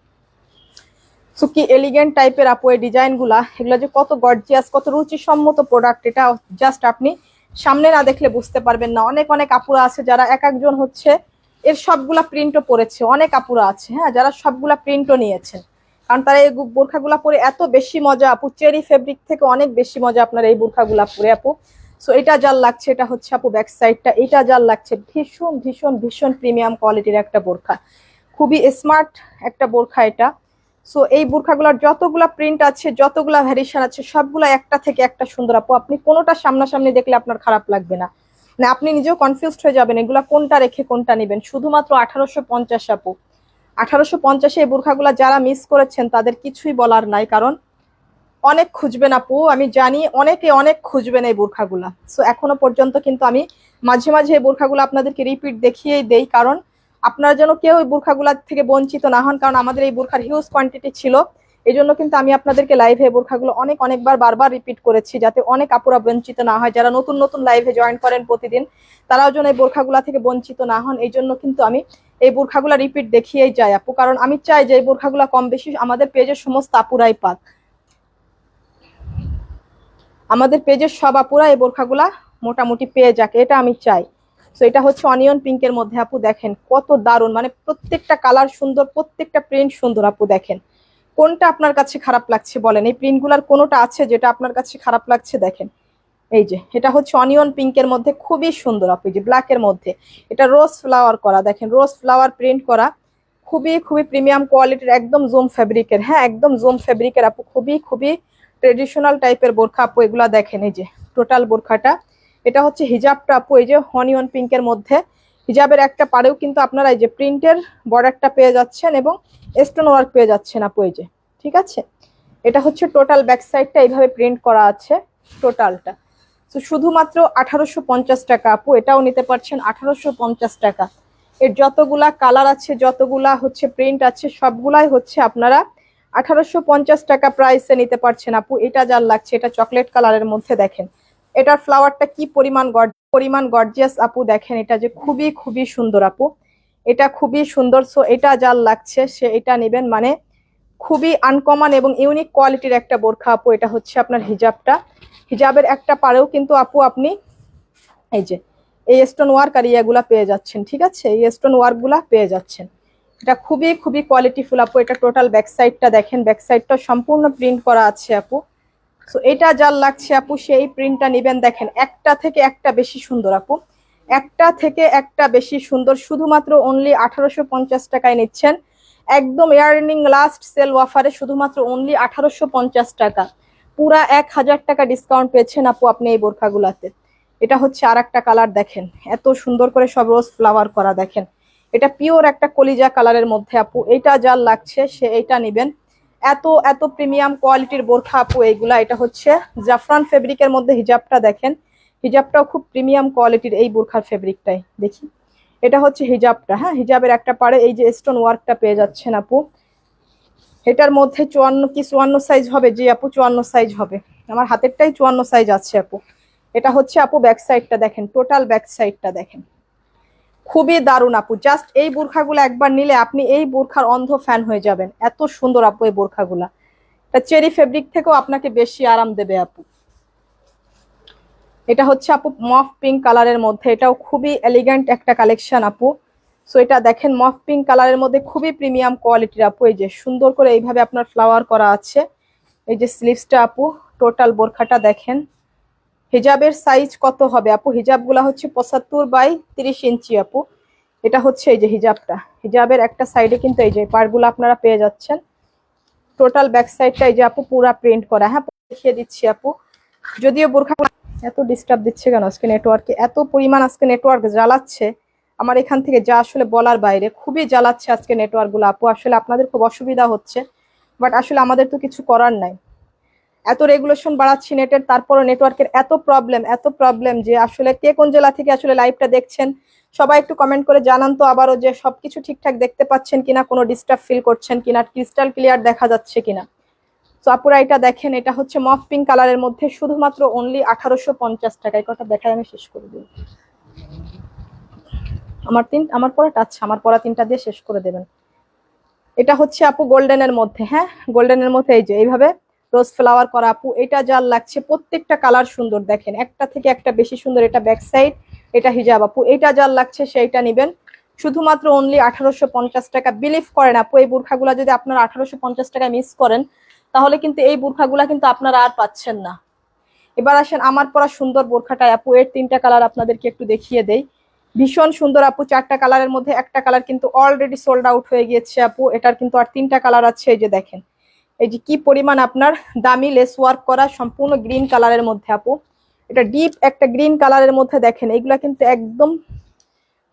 সো কি এলিগেন্ট টাইপের আপু এই ডিজাইন গুলা, এগুলো যে কত গর্জিয়াস, কত রুচিসম্মত প্রোডাক্ট, এটা জাস্ট আপনি সামনে না দেখলে বুঝতে পারবেন না। অনেক অনেক আপুরা আছে যারা এক একজন হচ্ছে এর সবগুলা প্রিন্টও পরেছে, অনেক আপুরা আছে হ্যাঁ যারা সবগুলা প্রিন্টও নিয়েছেন, কারণ তারা এই বোরখাগুলা পরে এত বেশি মজা আপু, চেরি ফেব্রিক থেকে অনেক বেশি মজা আপনার এই বোরখাগুলা পরে আপু। সো এটা যার লাগছে, এটা হচ্ছে আপু ব্যাক সাইডটা, এটা যার লাগছে ভীষণ ভীষণ ভীষণ প্রিমিয়াম কোয়ালিটির একটা বোরখা, খুবই স্মার্ট একটা বোরখা এটা। সো এই বোরখাগুলোর যতগুলা প্রিন্ট আছে, যতগুলা ভ্যারিয়েশন আছে, সবগুলা একটা থেকে একটা সুন্দর আপু। আপনি কোনোটা সামনাসামনি দেখলে আপনার খারাপ লাগবে না, মানে আপনি নিজেও কনফিউজড হয়ে যাবেন এগুলা কোনটা রেখে কোনটা নেবেন। শুধুমাত্র 1850 আপু, 1850 এই বোরখাগুলা যারা মিস করেছেন তাদের কিছুই বলার নাই, কারণ অনেক খুঁজবেন আপু, আমি জানি অনেকে অনেক খুঁজবেন এই বোরখাগুলা। সো এখনো পর্যন্ত কিন্তু আমি মাঝে মাঝে এই বোরখাগুলো আপনাদেরকে রিপিট দেখিয়েই দেই, কারণ আপনারা যেন কেউ এই বোরখাগুলা থেকে বঞ্চিত না হন, কারণ আমাদের এই বোরখার হিউজ কোয়ান্টিটি ছিল। এই জন্য কিন্তু আমি আপনাদেরকে লাইভে এই বোরখাগুলো অনেকবার বারবার রিপিট করেছি, যাতে অনেক আপুরা বঞ্চিত না হয়। যারা নতুন নতুন লাইভে জয়েন করেন প্রতিদিন, তারাও যেন এই বোরখাগুলা থেকে বঞ্চিত না হন, এই জন্য কিন্তু আমি এই বোরখাগুলা রিপিট দেখিয়েই যাই আপু, কারণ আমি চাই যে এই বোরখাগুলা কম বেশি আমাদের পেজের সমস্ত আপুরাই পাক, আমাদের পেজের সব আপুরা এই বোরখাগুলা মোটামুটি পেয়ে যাক, এটা আমি চাই। তো এটা হচ্ছে অনিয়ন পিঙ্কের মধ্যে আপু, দেখেন কত দারুণ, মানে প্রত্যেকটা কালার সুন্দর, প্রত্যেকটা প্রিন্ট সুন্দর আপু। দেখেন কোনটা আপনার কাছে খারাপ লাগছে বলেন, এই প্রিন্টগুলার কোনোটা আছে যেটা আপনার কাছে খারাপ লাগছে? দেখেন এই যে এটা হচ্ছে অনিয়ন পিঙ্কের মধ্যে খুবই সুন্দর আপু, যে ব্ল্যাকের মধ্যে এটা রোজ ফ্লাওয়ার করা, দেখেন রোজ ফ্লাওয়ার প্রিন্ট করা, খুবই খুবই প্রিমিয়াম কোয়ালিটির, একদম জুম ফেব্রিকের। হ্যাঁ একদম জুম ফেব্রিকের আপু, খুবই খুবই ট্রেডিশনাল টাইপের বোরখা আপু এগুলা। দেখেন এই যে টোটাল বোরখাটা, এটা হচ্ছে হিজাবটা আপু, এই যে অনিয়ন পিঙ্কের মধ্যে হিজাবের একটা পাড়েও কিন্তু আপনারা এই যে প্রিন্টের বর্ডারটা পেয়ে যাচ্ছেন এবং স্টোন ওয়ার্ক পেয়ে যাচ্ছেন আপু, এই যে ঠিক আছে। এটা হচ্ছে টোটাল ব্যাক সাইডটা এইভাবে প্রিন্ট করা আছে টোটালটা। তো শুধুমাত্র 1850 টাকা আপু, এটাও নিতে পারছেন 1850 টাকা। এর যতগুলা কালার আছে, যতগুলা হচ্ছে প্রিন্ট আছে, সবগুলাই হচ্ছে আপনারা 1850 টাকা প্রাইসে নিতে পারছেন আপু। এটা যার লাগছে, এটা চকলেট কালারের মধ্যে দেখেন এটার ফ্লাওয়ারটা কি পরিমাণ গর্জিয়াস আপু, দেখেন এটা যে খুবই খুবই সুন্দর আপু, এটা খুবই সুন্দর। সো এটা যার লাগছে সে এটা নেবেন, মানে খুবই আনকমন এবং ইউনিক কোয়ালিটির একটা বোরখা আপু। এটা হচ্ছে আপনার হিজাবটা, হিজাবের একটা পারেও কিন্তু আপু আপনি এই যে এই স্টোন ওয়ার্ক আর ইয়াগুলা পেয়ে যাচ্ছেন, ঠিক আছে, এই স্টোন ওয়ার্ক গুলা পেয়ে যাচ্ছেন। এটা খুবই খুবই কোয়ালিটিফুল আপু। এটা টোটাল ব্যাক সাইডটা দেখেন, ব্যাক সাইডটা সম্পূর্ণ প্রিন্ট করা আছে আপু। সো এটা যার লাগছে আপু সেই প্রিন্টটা নেবেন। দেখেন একটা থেকে একটা বেশি সুন্দর আপু, একটা থেকে একটা বেশি সুন্দর। শুধুমাত্র অনলি 1850 টাকায় নিচ্ছেন, একদম ইয়ার্নিং লাস্ট সেল অফারে শুধুমাত্র অনলি 1850 টাকা। পুরা 1000 টাকা ডিসকাউন্ট পেয়েছেন আপু আপনি এই বোরখাগুলাতে। এটা হচ্ছে আর একটা কালার দেখেন, এত সুন্দর করে সব রোজ ফ্লাওয়ার করা দেখেন, এটা পিওর একটা কলিজা কালারের মধ্যে আপু। এটা যার লাগছে সে এইটা নেবেন। এত এত প্রিমিয়াম কোয়ালিটির বোরখা আপু এইগুলা। এটা হচ্ছে জাফরান ফেব্রিকের মধ্যে হিজাবটা দেখেন, হিজাবটাও খুব প্রিমিয়াম কোয়ালিটির এই বোরখার ফেব্রিকটাই দেখি। এটা হচ্ছে হিজাবটা, হ্যাঁ, হিজাবের একটা পাড়ে এই যে স্টোন ওয়ার্কটা পেয়ে যাচ্ছেন আপু। এটার মধ্যে 54 কি 54 সাইজ হবে? জি আপু 54 সাইজ হবে, আমার হাতেরটাই 54 সাইজ আছে আপু। এটা হচ্ছে আপু ব্যাক সাইডটা দেখেন, টোটাল ব্যাক সাইডটা দেখেন, খুবই দারুণ আপু। জাস্ট এই বোরখাগুলো একবার নিলে আপনি এই বোরখার অন্ধ ফ্যান হয়ে যাবেন, এত সুন্দর আপু এই বোরখাগুলা। এটা চেরি ফেব্রিক থেকেও আপনাকে বেশি আরাম দেবে আপু। এটা হচ্ছে আপু মফ পিঙ্ক কালারের মধ্যে, এটাও খুবই এলিগেন্ট একটা কালেকশন আপু। সো এটা দেখেন মফ পিঙ্ক কালারের মধ্যে খুবই প্রিমিয়াম কোয়ালিটির আপু। এই যে সুন্দর করে এইভাবে আপনার ফ্লাওয়ার করা আছে, এই যে স্লিভসটা আপু, টোটাল বোরখাটা দেখেন। হিজাবের সাইজ কত হবে আপু? হিজাবগুলা হচ্ছে 75 বাই 30 ইঞ্চি আপু। এটা হচ্ছে এই যে হিজাবটা, হিজাবের একটা সাইডে কিন্তু এই যে পাড়গুলো আপনারা পেয়ে যাচ্ছেন। টোটাল ব্যাক সাইডটা এই যে আপু পুরা প্রিন্ট করা, হ্যাঁ দেখিয়ে দিচ্ছি আপু। যদিও বোরখা এত ডিস্টার্ব দিচ্ছে কেন আজকে নেটওয়ার্কে, এত পরিমাণ আজকে নেটওয়ার্ক জ্বালাচ্ছে আমার এখান থেকে, যা আসলে বলার বাইরে, খুবই জ্বালাচ্ছে আজকে নেটওয়ার্ক গুলো আপু। আসলে আপনাদের খুব অসুবিধা হচ্ছে, বাট আসলে আমাদের তো কিছু করার নাই। এত রেগুলেশন বাড়াচ্ছি নেটের, তারপরও নেটওয়ার্কের এত প্রবলেম যে আসলে কে কোন জেলা থেকে আসলে লাইভটা দেখছেন সবাই একটু কমেন্ট করে জানান তো আবারও, যে সবকিছু ঠিকঠাক দেখতে পাচ্ছেন কিনা, কোনো ডিস্টার্ব ফিল করছেন কিনা, ক্রিস্টাল ক্লিয়ার দেখা যাচ্ছে কিনা। তো আপুরা এটা দেখেন, এটা হচ্ছে মফ পিঙ্ক কালারের মধ্যে শুধুমাত্র অনলি 1850 টাকা। এই কথা দেখায় আমি শেষ করে দিই। আমার পরাটা, আচ্ছা আমার পরা তিনটা দিয়ে শেষ করে দেবেন। এটা হচ্ছে আপু গোল্ডেনের মধ্যে, হ্যাঁ গোল্ডেনের মধ্যে এই যে এইভাবে রোজ ফ্লাওয়ার করা আপু। এটা যার লাগছে প্রত্যেকটা কালার সুন্দর দেখেন, একটা থেকে একটা বেশি সুন্দর। এটা ব্যাক সাইড, এটা হিজাব আপু। এটা যার লাগছে সেইটা নেবেন, শুধুমাত্র অনলি 1850 টাকা। বিলিভ করেন আপু, এই বোরখাগুলা যদি আপনারা 1850 টাকা মিস করেন তাহলে কিন্তু এই বোরখাগুলা কিন্তু আপনারা আর পাচ্ছেন না। এবার আসেন আমার পরা সুন্দর বোরখাটা আপু, এর তিনটা কালার আপনাদেরকে একটু দেখিয়ে দেই। ভীষণ সুন্দর আপু, চারটা কালারের মধ্যে একটা কালার কিন্তু অলরেডি সোল্ড আউট হয়ে গিয়েছে আপু। এটার কিন্তু আর তিনটা কালার আছে। এই যে দেখেন, এই যে কি পরিমাণ আপনার দামি লেস ওয়ার্ক করা, সম্পূর্ণ গ্রিন কালারের মধ্যে আপু। এটা ডিপ একটা গ্রিন কালারের মধ্যে দেখেন, এগুলা কিন্তু একদম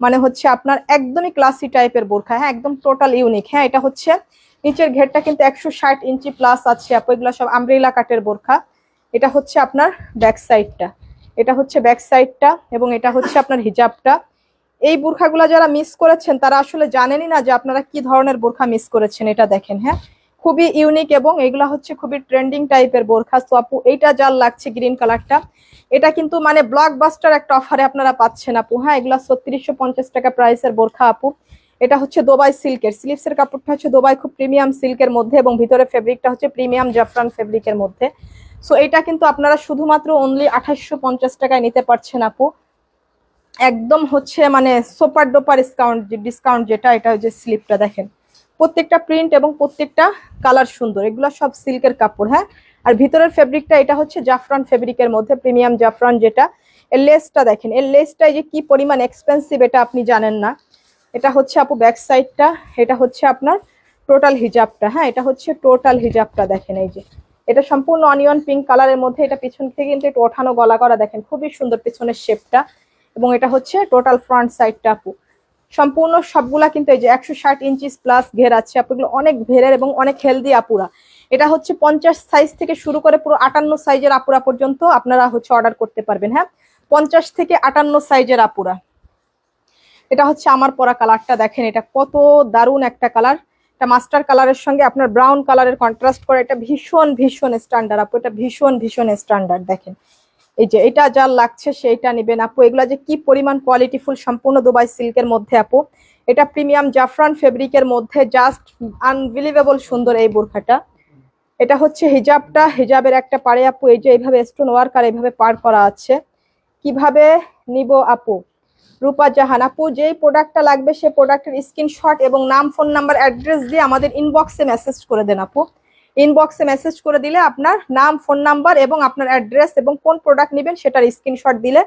মানে হচ্ছে আপনার একদমই ক্লাসি টাইপের বোরখা, হ্যাঁ একদম টোটাল ইউনিক। হ্যাঁ এটা হচ্ছে নিচের ঘেরটা কিন্তু 160 ইঞ্চি প্লাস আছে আপু। এগুলো সব আমব্রেলা কাটের বোরখা। এটা হচ্ছে আপনার ব্যাক সাইডটা, এটা হচ্ছে ব্যাক সাইডটা, এবং এটা হচ্ছে আপনার হিজাবটা। এই বোরখাগুলো যারা মিস করেছেন তারা আসলে জানেনই না যে আপনারা কি ধরনের বোরখা মিস করেছেন। এটা দেখেন, হ্যাঁ খুবই ইউনিক এবং এগুলা হচ্ছে খুবই ট্রেন্ডিং টাইপের বোরখা। তো আপু এইটা যার লাগছে গ্রিন কালারটা, এটা কিন্তু মানে ব্লকবাস্টার একটা অফারে আপনারা পাচ্ছেন আপু। হ্যাঁ এগুলা 3650 টাকা প্রাইসের বোরখা আপু। এটা হচ্ছে দুবাই সিল্কের, স্লিভসের কাপড়টা হচ্ছে দুবাই খুব প্রিমিয়াম সিল্কের মধ্যে, এবং ভিতরে ফেব্রিকটা হচ্ছে প্রিমিয়াম জাফরান ফেব্রিকের মধ্যে। সো এটা কিন্তু আপনারা শুধুমাত্র অনলি 2850 টাকায় নিতে পারছেন আপু। একদম হচ্ছে মানে সুপার ডুপার ডিসকাউন্ট যেটা, এটা হচ্ছে স্লিপটা দেখেন, প্রত্যেকটা প্রিন্ট এবং প্রত্যেকটা কালার সুন্দর। এগুলো সব সিল্কের কাপড়, হ্যাঁ। আর ভিতরের ফেব্রিকটা এটা হচ্ছে জাফরান ফেব্রিকের মধ্যে, প্রিমিয়াম জাফরান যেটা। এর লেসটা দেখেন, এর লেসটা যে কি পরিমাণ এক্সপেন্সিভ এটা আপনি জানেন না। এটা হচ্ছে আপু ব্যাক সাইডটা, এটা হচ্ছে আপনার টোটাল হিজাবটা, হ্যাঁ এটা হচ্ছে টোটাল হিজাবটা দেখেন। এই যে এটা সম্পূর্ণ অনিয়ন পিঙ্ক কালারের মধ্যে, এটা পিছন থেকে কিন্তু একটু ওঠানো গলা করা দেখেন, খুবই সুন্দর পিছনের শেপটা। এবং এটা হচ্ছে টোটাল ফ্রন্ট সাইডটা আপু। সম্পূর্ণ সবগুলা কিন্তু এই যে 160 ইঞ্চিস প্লাস ঘের আছে আপু, এগুলো অনেক ঘেরের এবং অনেক হেলদি আপুরা। এটা হচ্ছে 50 সাইজ থেকে শুরু করে পুরো 58 সাইজের আপুরা পর্যন্ত আপনারা হচ্ছে অর্ডার করতে পারবেন। হ্যাঁ, 50 থেকে 58 সাইজের আপুরা। এটা হচ্ছে আমার পরা কালারটা, দেখেন এটা কত দারুণ একটা কালার। এটা মাস্টার কালারের সঙ্গে আপনার ব্রাউন কালারের কন্ট্রাস্ট করে, এটা ভীষণ ভীষণ স্ট্যান্ডার্ড আপু, এটা ভীষণ ভীষণ স্ট্যান্ডার্ড। দেখেন এই যে এটা যার লাগছে সেইটা নেবেন আপু। এগুলা যে কি পরিমাণ কোয়ালিটিফুল, সম্পূর্ণ দুবাই সিল্কের মধ্যে আপু। এটা প্রিমিয়াম জাফরান ফেব্রিকের মধ্যে, জাস্ট আনবিলিভেবল সুন্দর এই বোরখাটা। এটা হচ্ছে হিজাবটা, হিজাবের একটা পাড়ে আপু এই যে এইভাবে স্টোন ওয়ার্ক আর এইভাবে পার করা আছে। কিভাবে নিব আপু? রূপা জাহান আপু, যেই প্রোডাক্টটা লাগবে সেই প্রোডাক্টের স্ক্রিনশট এবং নাম, ফোন নাম্বার, অ্যাড্রেস দিয়ে আমাদের ইনবক্সে মেসেজ করে দেন আপু। ইনবক্সে মেসেজ করে দিলে আপনার নাম, ফোন নাম্বার এবং আপনার অ্যাড্রেস এবং কোন প্রোডাক্ট নেবেন সেটার স্ক্রিনশট দিলে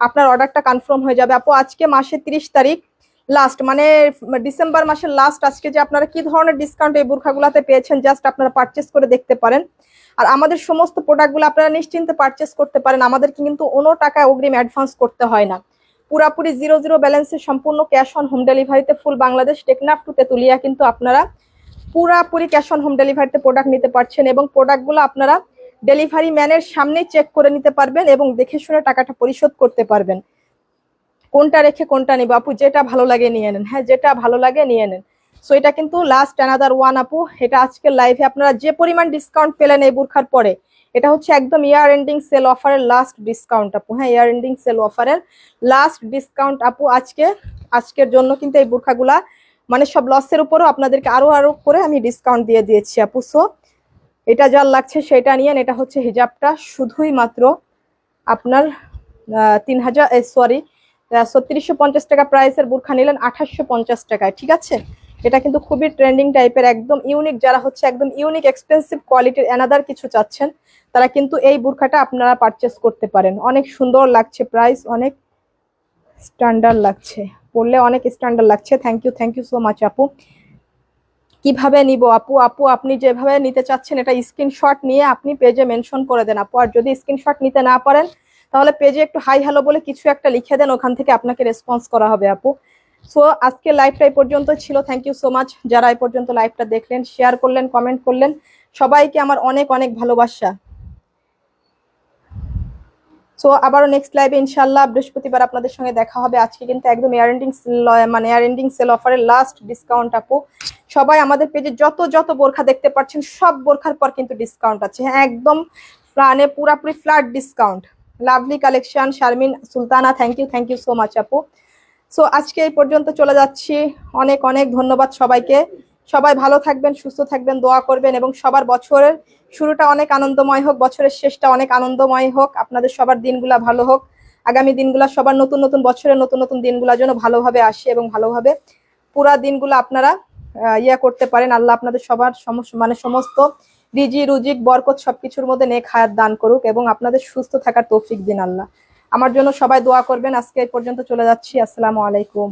আপনার অর্ডারটা কনফার্ম হয়ে যাবে আপু। আজকে মাসের 30 তারিখ লাস্ট, মানে ডিসেম্বর মাসের লাস্ট, আজকে যে আপনারা কি ধরনের ডিসকাউন্ট এই বোরখাগুলোতে পেয়েছেন জাস্ট আপনারা পারচেস করে দেখতে পারেন। আর আমাদের সমস্ত প্রোডাক্টগুলো আপনারা নিশ্চিন্তে পারচেস করতে পারেন, আমাদের কিন্তু কোনো টাকা অগ্রিম অ্যাডভান্স করতে হয় না। পুরাপুরি 0 ব্যালেন্সে সম্পূর্ণ ক্যাশ অন হোম ডেলিভারিতে ফুল বাংলাদেশ, টেকনাফ টু তেতুলিয়া কিন্তু আপনারা পুরাপুরি ক্যাশ অন হোম ডেলিভারিতে প্রোডাক্ট নিতে পারছেন। এবং প্রোডাক্টগুলো আপনারা ডেলিভারি ম্যানের সামনেই চেক করে নিতে পারবেন এবং দেখে শুনে টাকাটা পরিশোধ করতে পারবেন। কোনটা রেখে কোনটা নিব আপু, যেটা ভালো লাগে নিয়ে নেন। হ্যাঁ, যেটা ভালো লাগে নিয়ে নেন। সো এটা কিন্তু লাস্ট অ্যানাদার ওয়ান আপু। এটা আজকের লাইভে আপনারা যে পরিমাণ ডিসকাউন্ট পেলেন এই বোরখার পরে, এটা হচ্ছে একদম ইয়ার এন্ডিং সেল অফারের লাস্ট ডিসকাউন্ট আপু। হ্যাঁ, ইয়ার এন্ডিং সেল অফারের লাস্ট ডিসকাউন্ট আপু আজকের জন্য কিন্তু এই বোরখাগুলা মানে সব লসের উপরও আপনাদেরকে আরো করে আমি ডিসকাউন্ট দিয়ে দিয়েছি আপু। সো এটা যার লাগছে সেটা নিয়েন। এটা হচ্ছে হিজাবটা, শুধুই মাত্র আপনার 3650 টাকা প্রাইসের বোরখা নিলেন 2850 টাকায়, ঠিক আছে। এটা কিন্তু খুবই ট্রেন্ডিং টাইপের, একদম ইউনিক, যারা হচ্ছে একদম ইউনিক এক্সপেন্সিভ কোয়ালিটির অ্যানাদার কিছু চাচ্ছেন তারা কিন্তু এই বোরখাটা আপনারা পারচেস করতে পারেন। অনেক সুন্দর লাগছে, প্রাইস অনেক স্ট্যান্ডার্ড লাগছে, পরলে অনেক স্ট্যান্ডার্ড লাগছে। থ্যাংক ইউ সো মাচ আপু। কিভাবে নিব আপু? আপনি যেভাবে নিতে চাচ্ছেন এটা স্ক্রিনশট নিয়ে আপনি পেজে মেনশন করে দেন আপু। আর যদি স্ক্রিনশট নিতে না পারেন তাহলে পেজে একটু হাই হ্যালো বলে কিছু একটা লিখে দেন, ওখান থেকে আপনাকে রেসপন্স করা হবে আপু। সো আজকে লাইভটা এই পর্যন্ত ছিল। থ্যাংক ইউ সো মাচ যারা এই পর্যন্ত লাইভটা দেখলেন, শেয়ার করলেন, কমেন্ট করলেন, সবাইকে আমার অনেক অনেক ভালোবাসা। সো আবারও নেক্সট লাইভে ইনশাল্লাহ বৃহস্পতিবার আপনাদের সঙ্গে দেখা হবে। আজকে কিন্তু একদম ইয়ার এন্ডিং সেল অফারের লাস্ট ডিসকাউন্ট আপু। সবাই আমাদের পেজে যত বোরখা দেখতে পাচ্ছেন সব বোরখার পর কিন্তু ডিসকাউন্ট আছে। হ্যাঁ, একদম মানে পুরাপুরি flat discount. Lovely collection, Sharmin Sultana, thank you so much আপু। সো আজকে এই পর্যন্ত চলে যাচ্ছি। অনেক অনেক ধন্যবাদ সবাইকে। সবাই ভালো থাকবেন, সুস্থ থাকবেন, দোয়া করবেন এবং সবার বছরের শুরুটা অনেক আনন্দময় হোক, বছরের শেষটা অনেক আনন্দময় হোক, আপনাদের সবার দিনগুলা ভালো হোক, আগামী দিনগুলা সবার নতুন বছরের নতুন দিনগুলা যেন ভালোভাবে আসে এবং ভালোভাবে পুরা দিনগুলো আপনারা করতে পারেন। আল্লাহ আপনাদের সবার সমস্ত রুজিক বরকত সবকিছুর মধ্যে নেক হায়াত দান করুক এবং আপনাদের সুস্থ থাকার তৌফিক দিন আল্লাহ। আমার জন্য সবাই দোয়া করবেন। আজকে এই পর্যন্ত চলে যাচ্ছি। আসসালামু আলাইকুম।